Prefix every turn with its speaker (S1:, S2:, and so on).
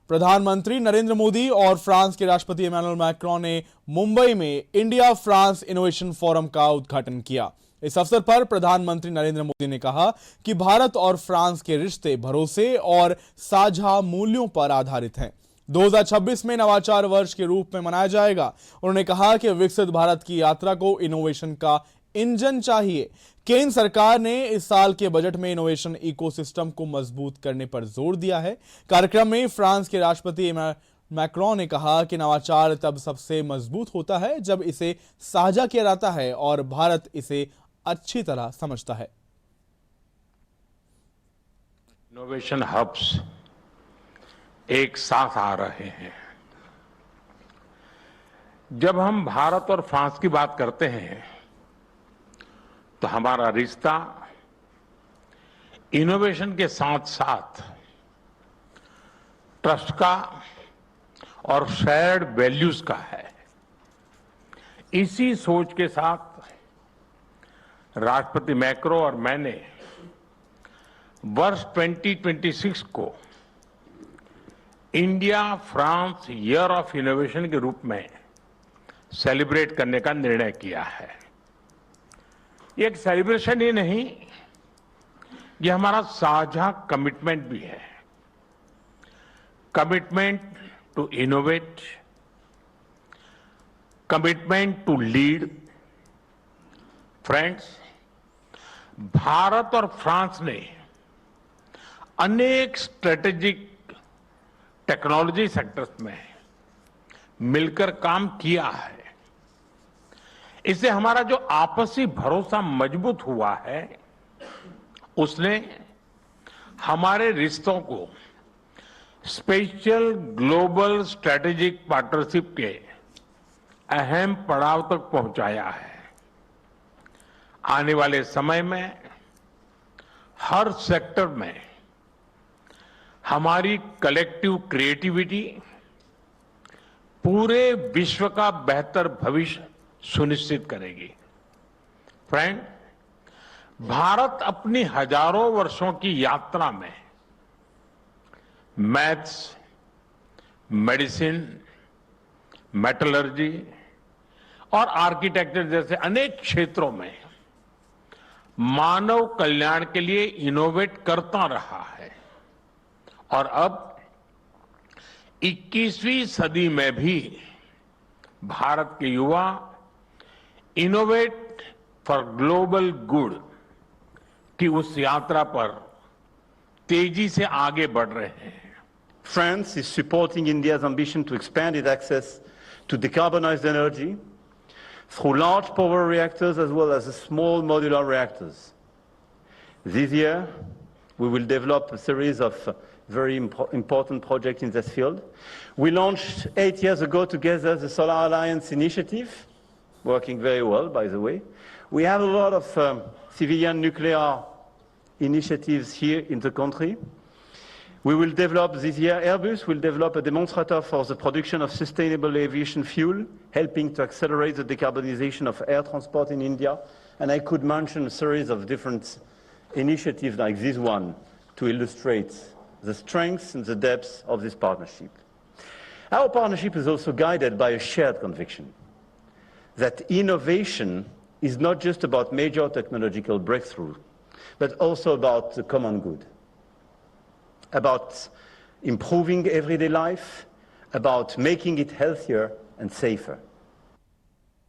S1: प्रधानमंत्री नरेंद्र मोदी और फ्रांस के राष्ट्रपति इमैनुअल मैक्रों ने मुंबई में इंडिया फ्रांस इनोवेशन फोरम का उद्घाटन किया। इस अवसर पर प्रधानमंत्री नरेंद्र मोदी ने कहा कि भारत और फ्रांस के रिश्ते भरोसे और साझा मूल्यों पर आधारित हैं। 2026 में नवाचार वर्ष के रूप में मनाया जाएगा। उन्होंने कहा कि विकसित भारत की यात्रा को इनोवेशन का इंजन चाहिए। केंद्र सरकार ने इस साल के बजट में इनोवेशन इकोसिस्टम को मजबूत करने पर जोर दिया है। कार्यक्रम में फ्रांस के राष्ट्रपति मैक्रों ने कहा कि नवाचार तब सबसे मजबूत होता है जब इसे साझा किया जाता है और भारत इसे अच्छी तरह समझता है।
S2: इनोवेशन हब्स एक साथ आ रहे हैं। जब हम भारत और फ्रांस की बात करते हैं तो हमारा रिश्ता इनोवेशन के साथ साथ ट्रस्ट का और शेयर्ड वैल्यूज का है। इसी सोच के साथ राष्ट्रपति मैक्रो और मैंने वर्ष 2026 को India France year of innovation के रूप में सेलिब्रेट करने का निर्णय किया है। ये एक सेलिब्रेशन ही नहीं, ये हमारा साझा कमिटमेंट भी है। Commitment to innovate, commitment to lead. Friends, Bharat और फ्रांस ने अनेक स्ट्रेटेजिक टेक्नोलॉजी सेक्टर्स में मिलकर काम किया है। इससे हमारा जो आपसी भरोसा मजबूत हुआ है, उसने हमारे रिश्तों को स्पेशल ग्लोबल स्ट्रेटेजिक पार्टनरशिप के अहम पड़ाव तक पहुंचाया है। आने वाले समय में हर सेक्टर में हमारी कलेक्टिव क्रिएटिविटी पूरे विश्व का बेहतर भविष्य सुनिश्चित करेगी। फ्रेंड, भारत अपनी हजारों वर्षों की यात्रा में मैथ्स, मेडिसिन, मेटलर्जी और आर्किटेक्चर जैसे अनेक क्षेत्रों में मानव कल्याण के लिए इनोवेट करता रहा है और अब 21वीं सदी में भी भारत के युवा इनोवेट फॉर ग्लोबल गुड की उस यात्रा पर तेजी से आगे बढ़ रहे हैं।
S3: France is supporting India's ambition to expand its access to decarbonized energy through large power reactors as well as small modular reactors. This year, we will develop a series of very important projects in this field. We launched 8 years ago together the Solar Alliance initiative, working very well, by the way. We have a lot of civilian nuclear initiatives here in the country. We will develop this year, Airbus will develop a demonstrator for the production of sustainable aviation fuel, helping to accelerate the decarbonization of air transport in India. And I could mention a series of different initiatives like this one to illustrate the strengths and the depths of this partnership. Our partnership is also guided by a shared conviction that innovation is not just about major technological breakthrough, but also about the common good, about improving everyday life, about making it healthier and safer.